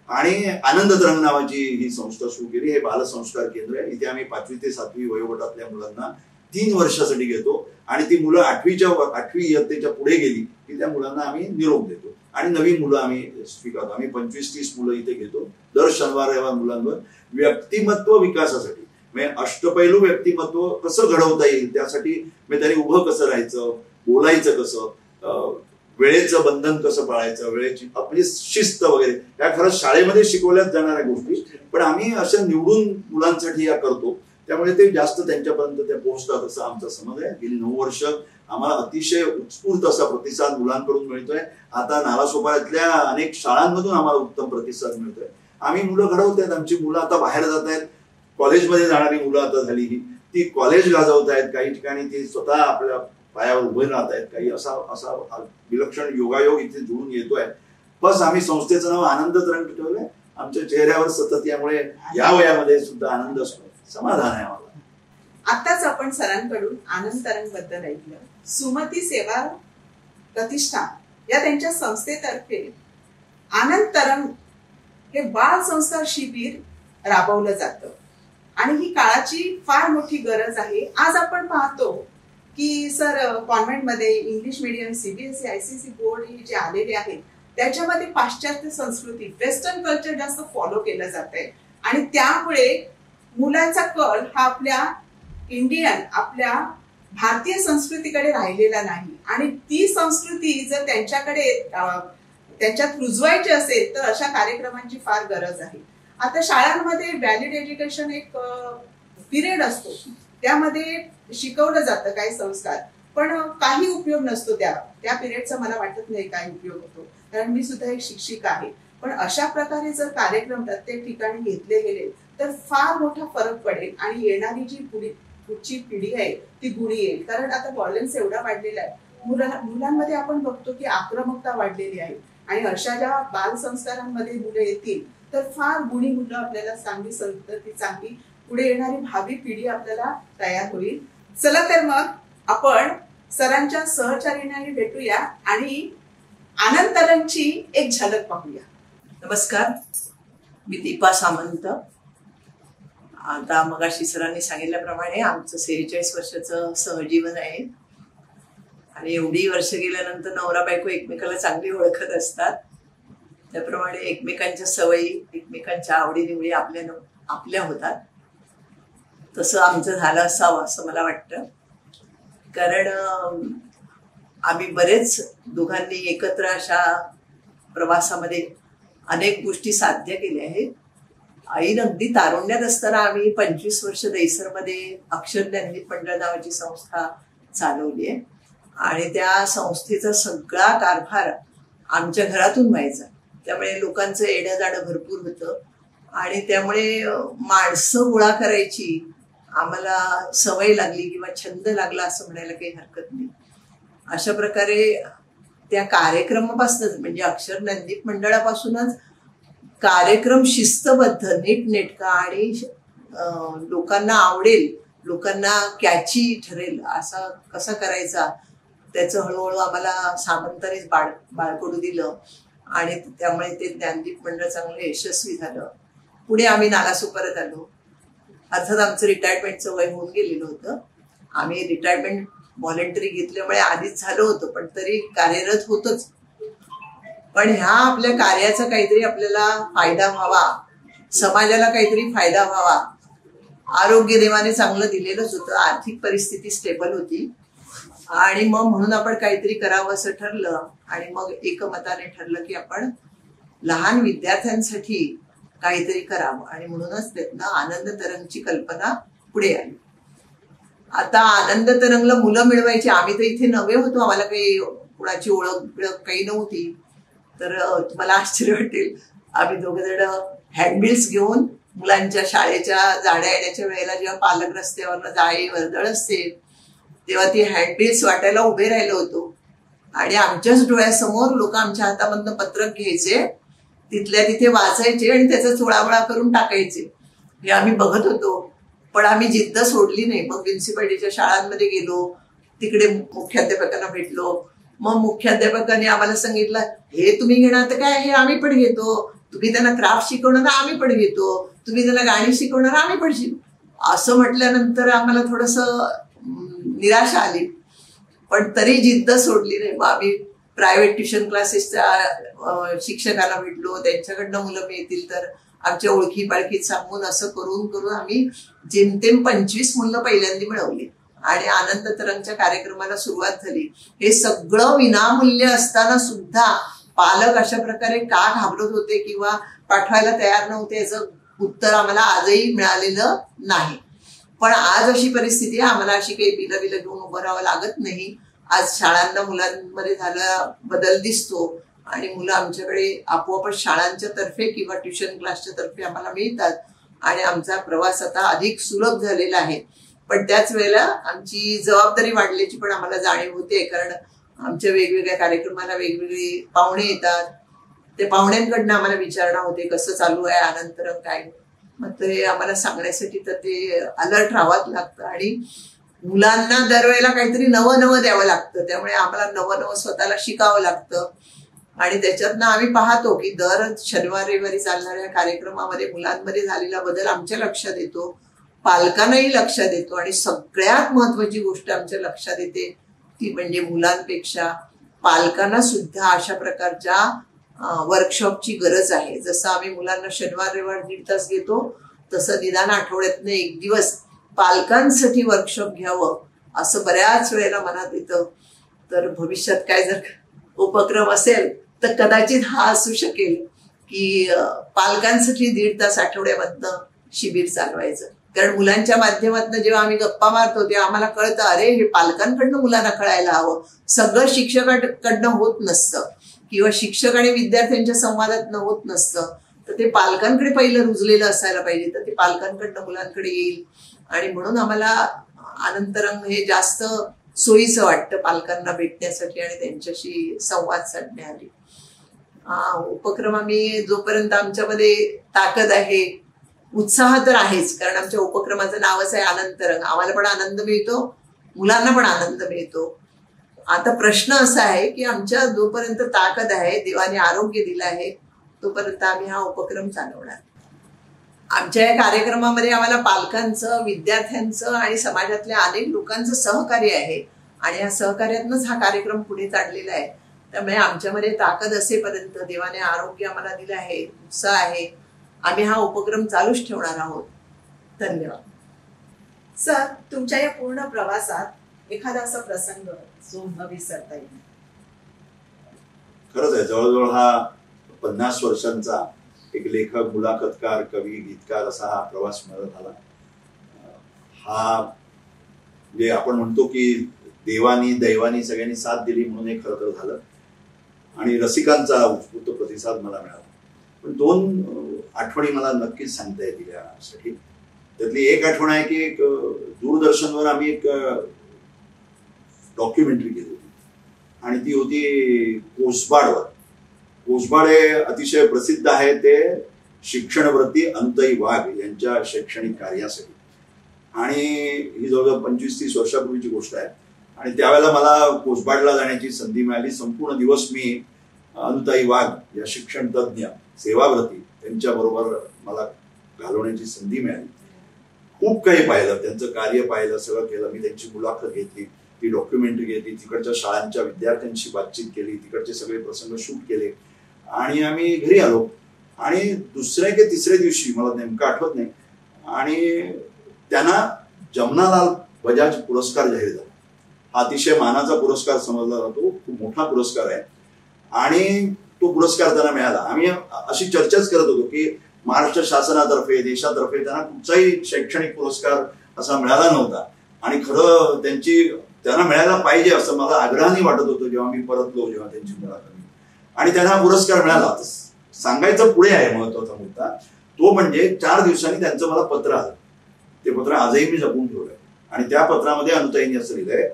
आणि आनंद तरंग नावाची ही संस्था सुरू केली. हे बालसंस्कार केंद्र आहे. इथे आम्ही 5वी ते 7वी वयोगटातल्या मुलांना 3 वर्षासाठी घेतो. आणि ती मुलं 8वी इयत्तेच्या पुढे गेली की त्या मुलांना आम्ही निरोप देतो आणि नवीन मुलं आम्ही स्वीकारतो. आम्ही 25-30 मुलं इथे घेतो दर शनिवार रविवार मुलांवर व्यक्तिमत्व विकासासाठी. म्हणजे अष्टपैलू व्यक्तिमत्व कसं घडवता येईल त्यासाठी त्यांनी उभं कसं राहायचं, बोलायचं कसं, वेळेचं बंधन कसं पाळायचं, वेळेची म्हणजे शिस्त वगैरे, या खरंच शाळेमध्ये शिकवल्याच जाणाऱ्या गोष्टी, पण आम्ही अशा निवडून मुलांसाठी या करतो. त्यामुळे ते जास्त त्यांच्यापर्यंत त्या पोहोचतात असा आमचा समज आहे. गेली 9 वर्ष आम्हाला अतिशय उत्स्फूर्त असा प्रतिसाद मुलांकडून मिळतोय. आता नालासोपाऱ्यातल्या अनेक शाळांमधून आम्हाला उत्तम प्रतिसाद मिळतोय. आम्ही मुलं घडवत आहेत, आमची मुलं आता बाहेर जात आहेत, कॉलेजमध्ये जाणारी मुलं आता झाली ती कॉलेज गाजवत आहेत, काही ठिकाणी ती स्वतः आपल्या पायावर उभे राहत आहेत, काही असा विलक्षण योगायोग इथे जुळून येतोय. बस आम्ही संस्थेचं नाव आनंद तरंग ठेवलंय. आमच्या चेहऱ्यावर सतत यामुळे या वयामध्ये सुद्धा आनंद असतो, समाधान आहे आम्हाला. आताच आपण सरांकडून आनंद तरंग बद्दल ऐकलं. सुमती सेवा प्रतिष्ठान या त्यांच्या संस्थेतर्फे आनंद तरंग हे बाल संस्कार शिबिर राबवलं जातं आणि ही काळाची फार मोठी गरज आहे. आज आपण पाहतो की सर कॉन्व्हेंटमध्ये English medium, CBSE, ICSE board हे जे आलेले आहेत त्याच्यामध्ये पाश्चात्य संस्कृती, वेस्टर्न कल्चर जास्त फॉलो केलं जात आहे आणि त्यामुळे मुलांचा कल हा आपल्या इंडियन, आपल्या भारतीय संस्कृतीकडे राहिलेला नाही आणि ती संस्कृती जर त्यांच्यात रुजवायची असेल तर अशा कार्यक्रमांची फार गरज आहे. आता शाळांमध्ये व्हॅलिड एज्युकेशन एक पिरियड असतो, त्यामध्ये शिकवलं जातं काही संस्कार, पण काही उपयोग नसतो त्या पिरियडचा. मला वाटत नाही काही उपयोग होतो, कारण मी सुद्धा एक शिक्षिका आहे. पण अशा प्रकारे जर कार्यक्रम प्रत्येक ठिकाणी घेतले गेले तर फार मोठा फरक पडेल आणि येणारी जी पुढची पिढी आहे ती गुणी येईल. कारण आता व्हायलन्स एवढा वाढलेला आहे, मुलांमध्ये आपण बघतो की आक्रमकता वाढलेली आहे आणि अशा ज्या बाल संस्कारांमध्ये मुलं येतील तर फार गुणी मुलं आपल्याला, चांगली संतती, चांगली पुढे येणारी भावी पिढी आपल्याला तयार होईल. चला तर मग आपण सरांच्या सहचार्याने भेटूया आणि आनंद तरंगची एक झलक पाहूया. नमस्कार, मी दीपा सामंत. आता मगाशी सरांनी सांगितल्याप्रमाणे आमचं 46 वर्षाचं सहजीवन आहे आणि एवढी वर्ष गेल्यानंतर नवरा बायको एकमेकाला चांगली ओळखत असतात. त्याप्रमाणे एकमेकांच्या सवयी, एकमेकांच्या आवडीनिवडी आपल्या होतात. तसं आमचं झालं असावं असं मला वाटतं, कारण आम्ही बरेच दोघांनी एकत्र अशा प्रवासामध्ये अनेक गोष्टी साध्य केल्या आहेत. आईन अगदी तारुण्यात असताना आम्ही 25 वर्ष दहिसरमध्ये अक्षर ज्ञानदीप मंडळ नावाची संस्था चालवली आहे आणि त्या संस्थेचा सगळा कारभार आमच्या घरातून व्हायचा. त्यामुळे लोकांचं येणं जाणं भरपूर होतं आणि त्यामुळे माणसं गोळा करायची आम्हाला सवय लागली किंवा छंद लागला असं म्हणायला काही हरकत नाही. अशा प्रकारे त्या कार्यक्रमापासूनच, म्हणजे अक्षर ज्ञानदीप मंडळापासूनच कार्यक्रम शिस्तबद्ध, नीटनेटका आणि लोकांना आवडेल, लोकांना कॅची ठरेल असा कसा करायचा त्याचं हळूहळू आम्हाला सामंतानेच बाळकडू दिलं आणि त्यामुळे ते ज्ञानदीप मंडळ चांगलं यशस्वी झालं. पुढे आम्ही नालासोपाऱ्यात आलो. अर्थात आमचं रिटायरमेंटचं वय होऊन गेलेलं होतं. आम्ही रिटायरमेंट व्हॉलेंटरी घेतल्यामुळे आधीच झालं होतं, पण तरी कार्यरत होतच. पण ह्या आपल्या कार्याचा काहीतरी आपल्याला फायदा व्हावा, समाजाला काहीतरी फायदा व्हावा. आरोग्य देवाने चांगलं दिलेलंच होतं, आर्थिक परिस्थिती स्टेबल होती आणि मग म्हणून आपण काहीतरी करावं असं ठरलं आणि मग एकमताने ठरलं की आपण लहान विद्यार्थ्यांसाठी काहीतरी करावं आणि म्हणूनच त्यातनं आनंद तरंगची कल्पना पुढे आली. आता आनंद तरंगला मुलं मिळवायची. आम्ही तर इथे नवे होतो, आम्हाला काही कुणाची ओळख काही नव्हती. तर तुम्हाला आश्चर्य वाटेल, आम्ही दोघं जण हँडबिल्स घेऊन मुलांच्या शाळेच्या जाण्या येण्याच्या वेळेला जेव्हा पालक रस्त्यावरनं जाई वर्दळ असते तेव्हा ती हँडबिल्स वाटायला उभे राहिलो होतो आणि आमच्याच डोळ्यासमोर लोक आमच्या हातामधनं पत्रक घ्यायचे, तिथल्या तिथे वाचायचे आणि त्याचा चोळामोळा करून टाकायचे. हे आम्ही बघत होतो, पण आम्ही जिद्द सोडली नाही. मग म्युन्सिपाल्टीच्या शाळांमध्ये गेलो, तिकडे मुख्याध्यापकांना भेटलो. मग मुख्याध्यापकांनी आम्हाला सांगितलं, हे तुम्ही घेणार तर काय, हे आम्ही पण घेतो. तुम्ही त्यांना क्राफ्ट शिकवणार, आम्ही पण घेतो. तुम्ही त्यांना गाणी शिकवणार, आम्ही पण शिकू. असं म्हटल्यानंतर आम्हाला थोडंसं निराशा आली, पण तरी जिद्द सोडली नाही. मग आम्ही प्रायव्हेट ट्युशन क्लासेसच्या शिक्षकाला भेटलो, त्यांच्याकडनं मुलं मिळतील तर आमच्या ओळखी पाळखीत सांगून असं करून करून आम्ही जेमतेम 25 मुलं पहिल्यांदा मिळवली आणि आनंद तरंगच्या कार्यक्रमाला सुरुवात झाली. हे सगळं विनामूल्य असताना सुद्धा पालक अशा प्रकारे का घाबरत होते किंवा पाठवायला तयार नव्हते याचं उत्तर आम्हाला आजही मिळालेलं नाही. पण आज अशी परिस्थिती आहे, आम्हाला अशी काही बिलं घेऊन उभं राहावं लागत नाही. आज शाळांना मुलांमध्ये झाला बदल दिसतो आणि मुलं आमच्याकडे आपोआपच शाळांच्या तर्फे किंवा ट्युशन क्लासच्या तर्फे आम्हाला मिळतात आणि आमचा प्रवास आता अधिक सुलभ झालेला आहे. पण त्याच वेळेला आमची जबाबदारी वाढल्याची पण आम्हाला जाणीव होते, कारण आमच्या वेगवेगळ्या कार्यक्रमाला वेगवेगळे पाहुणे येतात. ते पाहुण्यांकडनं आम्हाला विचारणा होते कसं चालू आहे, अनंतरं काय. मग ते आम्हाला सांगण्यासाठी तर ते अलर्ट राहावंच लागतं आणि मुलांना दरवेळेला काहीतरी नवं द्यावं लागतं. त्यामुळे आम्हाला नवं स्वतःला शिकावं लागतं आणि त्याच्यातनं आम्ही पाहतो की दर शनिवार रविवारी चालणाऱ्या कार्यक्रमामध्ये मुलांमध्ये झालेला बदल आमच्या लक्षात येतो, पालकांनाही लक्षात येतो आणि सगळ्यात महत्वाची गोष्ट आमच्या लक्षात येते ती म्हणजे मुलांपेक्षा पालकांना सुद्धा अशा प्रकारच्या वर्कशॉपची गरज आहे. जसं आम्ही मुलांना शनिवार रविवार 1.5 तास घेतो तसं निदान आठवड्यातनं 1 दिवस पालकांसाठी वर्कशॉप घ्यावं असं बऱ्याच वेळेला मनात येतं. तर भविष्यात काय जर उपक्रम असेल तर कदाचित हा असू शकेल की पालकांसाठी 1.5 तास आठवड्यामधनं शिबिर चालवायचं. कारण मुलांच्या माध्यमातून जेव्हा आम्ही गप्पा मारतो तेव्हा आम्हाला कळतं अरे हे पालकांकडनं मुलांना कळायला हवं. सगळं शिक्षकांकडनं होत नसतं किंवा शिक्षक आणि विद्यार्थ्यांच्या संवादातनं होत नसतं, तर ते पालकांकडे पहिलं रुजलेलं असायला पाहिजे. तर ते पालकांकडनं मुलांकडे येईल आणि म्हणून आम्हाला अनंतरंग हे जास्त सोयीचं वाटतं पालकांना भेटण्यासाठी आणि त्यांच्याशी संवाद साधण्यासाठी. उपक्रम आम्ही जोपर्यंत आमच्यामध्ये ताकद आहे, उत्साह तर आहेच, कारण आमच्या उपक्रमाचं नावच आहे अनंतरंग. आम्हाला पण आनंद मिळतो, मुलांना पण आनंद मिळतो. आता प्रश्न असा आहे की आमच्या जोपर्यंत ताकद आहे, देवाने आरोग्य दिलं आहे, तोपर्यंत आम्ही हा उपक्रम चालवणार. आमच्या या कार्यक्रमामध्ये आम्हाला पालकांचं, विद्यार्थ्यांचं आणि समाजातल्या अनेक लोकांचं सहकार्य आहे आणि या सहकार्यातूनच हा कार्यक्रम पुढे चाललेला आहे. त्यामुळे आमच्यामध्ये ताकद असेपर्यंत, देवाने आरोग्य आम्हाला दिलं आहे, उत्साह आहे, आम्ही हा उपक्रम चालूच ठेवणार आहोत. धन्यवाद. सर, तुमच्या या पूर्ण प्रवासात एखादा असा प्रसंग जो न विसरता येईल? खरंच आहे, जवळजवळ हा 50 वर्षांचा एक लेखक, मुलाखतकार, कवी, गीतकार असा हा प्रवास मला झाला. हा म्हणजे आपण म्हणतो की दैवानी सगळ्यांनी साथ दिली म्हणून हे खरं तर झालं आणि रसिकांचा उत्स्फूर्त प्रतिसाद मला मिळाला. पण 2 आठवणी मला नक्कीच सांगता येतील यासाठी. त्यातली एक आठवण आहे की एक दूरदर्शनवर आम्ही एक डॉक्युमेंटरी केली होती आणि ती होती कोसबाडवर. कोसबाड हे अतिशय प्रसिद्ध आहे ते शिक्षणव्रती अनुताई वाघ यांच्या शैक्षणिक कार्यासाठी आणि ही जवळजवळ 25-30 वर्षापूर्वीची गोष्ट आहे. आणि त्यावेळेला मला कोसबाडला जाण्याची संधी मिळाली. संपूर्ण दिवस मी अनुताई वाघ या शिक्षण तज्ज्ञ, सेवाव्रती त्यांच्याबरोबर मला घालवण्याची संधी मिळाली. खूप काही पाहिलं, त्यांचं कार्य पाहिलं, सगळं केलं. मी त्यांची मुलाखत घेतली, ती डॉक्युमेंटरी घेतली, तिकडच्या शाळांच्या विद्यार्थ्यांशी बातचीत केली, तिकडचे सगळे प्रसंग शूट केले आणि आम्ही घरी आलो. आणि दुसऱ्या की तिसऱ्या दिवशी, मला नेमकं आठवत नाही, आणि त्यांना जमनालाल बजाज पुरस्कार जाहीर झाला. हा अतिशय मानाचा पुरस्कार समजला जातो, खूप मोठा पुरस्कार आहे आणि तो पुरस्कार त्यांना मिळाला. आम्ही अशी चर्चाच करत होतो की महाराष्ट्र शासनातर्फे, देशातर्फे त्यांना कुठचाही शैक्षणिक पुरस्कार असा मिळाला नव्हता आणि खरं त्यांना मिळायला पाहिजे असं मला आग्रहाने वाटत होतं जेव्हा मी परतलो, जेव्हा त्यांची मुलाखत. आणि त्यांना पुरस्कार मिळाला. सांगायचं पुढे आहे महत्वाचा मुद्दा तो म्हणजे 4 दिवसांनी त्यांचं मला पत्र आलं. ते पत्र आजही मी जपून ठेवलंय आणि त्या पत्रामध्ये अनुताईंनी असं लिहिलंय,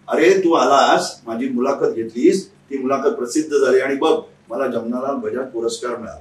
अरे तू आलास, माझी मुलाखत घेतलीस, ती मुलाखत प्रसिद्ध झाली आणि बघ मला जमनालाल बजाज पुरस्कार मिळाला.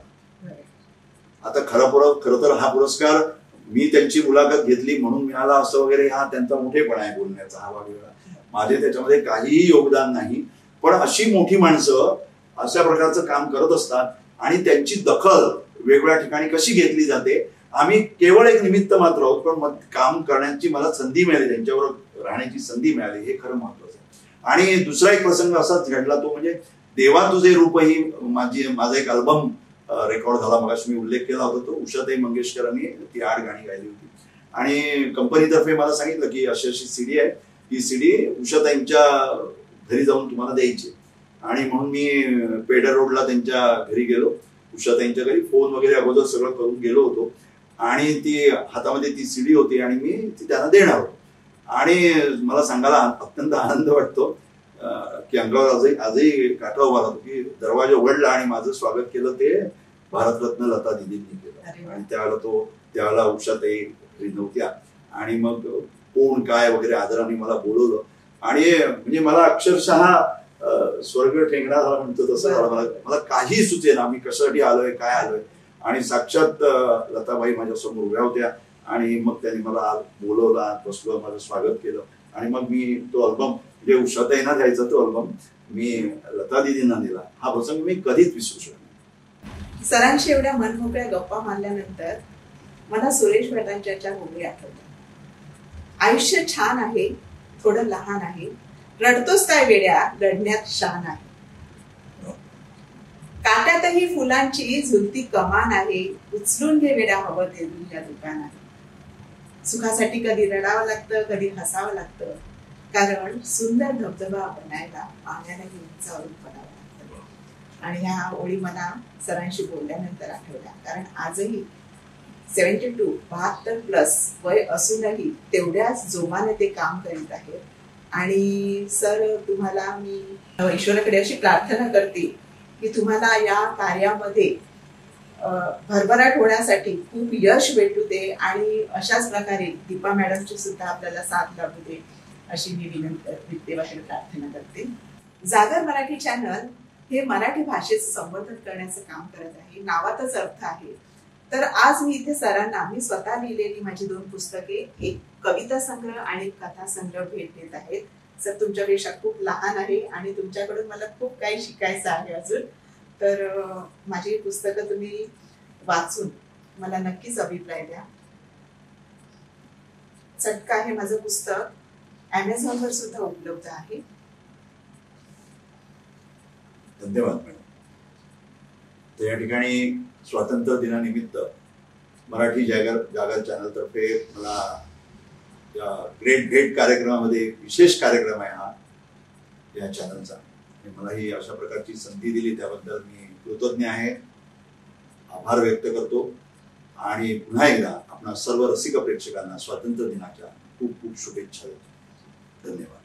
आता खरं तर हा पुरस्कार मी त्यांची मुलाखत घेतली म्हणून मिळाला असं वगैरे हा त्यांचा मोठेपणा आहे बोलण्याचा, हा वेगळा. माझे त्याच्यामध्ये काहीही योगदान नाही. पण अशी मोठी माणसं अशा प्रकारचं काम करत असतात आणि त्यांची दखल वेगवेगळ्या ठिकाणी कशी घेतली जाते. आम्ही केवळ एक निमित्त मात्र आहोत, पण काम करण्याची मला संधी मिळाली, त्यांच्याबरोबर राहण्याची संधी मिळाली, हे खरं महत्वाचं आहे. आणि दुसरा एक प्रसंग असाच घडला, तो म्हणजे देवा तुझे रूप ही माझा एक अल्बम रेकॉर्ड झाला. मगाशी मी उल्लेख केला होता तो. उषाताई मंगेशकरांनी ती 8 गाणी गायली होती आणि कंपनीतर्फे मला सांगितलं की अशी CD आहे, ही CD उषाताईंच्या घरी जाऊन तुम्हाला द्यायची. आणि म्हणून मी पेडर रोडला त्यांच्या घरी गेलो, उषाताईंच्या घरी. फोन वगैरे अगोदर सगळं करून गेलो होतो आणि ती हातामध्ये ती सीडी होती आणि मी ती त्यांना देणार होतो. आणि मला सांगायला अत्यंत आनंद वाटतो की अंगावर आजही काठा उभा राहतो की दरवाजा उघडला आणि माझं स्वागत केलं ते भारतरत्न लता दिदींनी केलं. आणि त्यावेळेला उषाताई नव्हत्या आणि मग कोण काय वगैरे आदराने मला बोलवलं आणि म्हणजे मला अक्षरशः स्वर्ग ठेंगणा झाला म्हणतो तसं झालं. मला काही सुचेना मी कशासाठी आलोय काय आलोय. आणि साक्षात लताबाई माझ्या समोर उभ्या होत्या आणि मग त्यांनी मला बोलवला, बसलो, माझं स्वागत केलं. आणि मग मी तो अल्बम म्हणजे उषाताईंना द्यायचा तो अल्बम मी लता दिदींना दिला. हा प्रसंग मी कधीच विसरू शकतो. सरांशी एवढ्या मनमोकळ्या गप्पा मारल्यानंतर मला सुरेश भटांच्या गोष्टी आठवतात. आयुष्य छान आहे, थोडं लहान आहे, रडतोस काय वेड्या, लढण्यात शान आहे. काट्यातही फुलांची झुलती कमान आहे, उचलून घे वेड्या हवं ते दुनिया दुकान आहे. सुखासाठी कधी रडावं लागतं, कधी हसावं लागतं, कारण सुंदर धबधबा बनायला पाण्यालाही उंचावरून पडावं लागतं. आणि ह्या ओळी मला सरांशी बोलल्यानंतर आठवल्या, कारण आजही 72 वय असूनही तेवढ्याच जोमाने ते काम करीत आहेत. आणि सर, तुम्हाला मी ईश्वराकडे अशी प्रार्थना करते की तुम्हाला या कार्यामध्ये भरभराट होण्यासाठी खूप यश भेटू दे आणि अशाच प्रकारे दीपा मॅडमची सुद्धा आपल्याला साथ लाभू दे अशी मी देवाकडे प्रार्थना करते. जागर मराठी चॅनल हे मराठी भाषेचं संवर्धन करण्याचं काम करत आहे. नावातच अर्थ आहे. तर आज मी इथे सरांना मी स्वतः लिहिलेली माझी 2 पुस्तके, एक कविता संग्रह आणि एक कथा संग्रह भेट देत आहेत. सर, तुमच्यापेक्षा खूप लहान आहे आणि तुमच्याकडून मला खूप काही शिकायचं आहे अजून. तर माझी पुस्तकं तुम्ही वाचून मला नक्कीच अभिप्राय द्या. चटका हे माझं पुस्तक Amazonवर सुद्धा उपलब्ध आहे. धन्यवाद मॅडम. तर या ठिकाणी स्वातंत्र्य दिनानिमित्त मराठी जागर चॅनल तर्फे मला या ग्रेट भेट कार्यक्रमामध्ये विशेष कार्यक्रम आहे हा या चॅनलचा. मला ही अशा प्रकारची संधी दिली त्याबद्दल मी कृतज्ञ आहे, आभार व्यक्त करतो. आणि पुन्हा एकदा आपणा सर्व रसिक प्रेक्षकांना स्वातंत्र्य दिनाच्या खूप खूप शुभेच्छा देतो. धन्यवाद.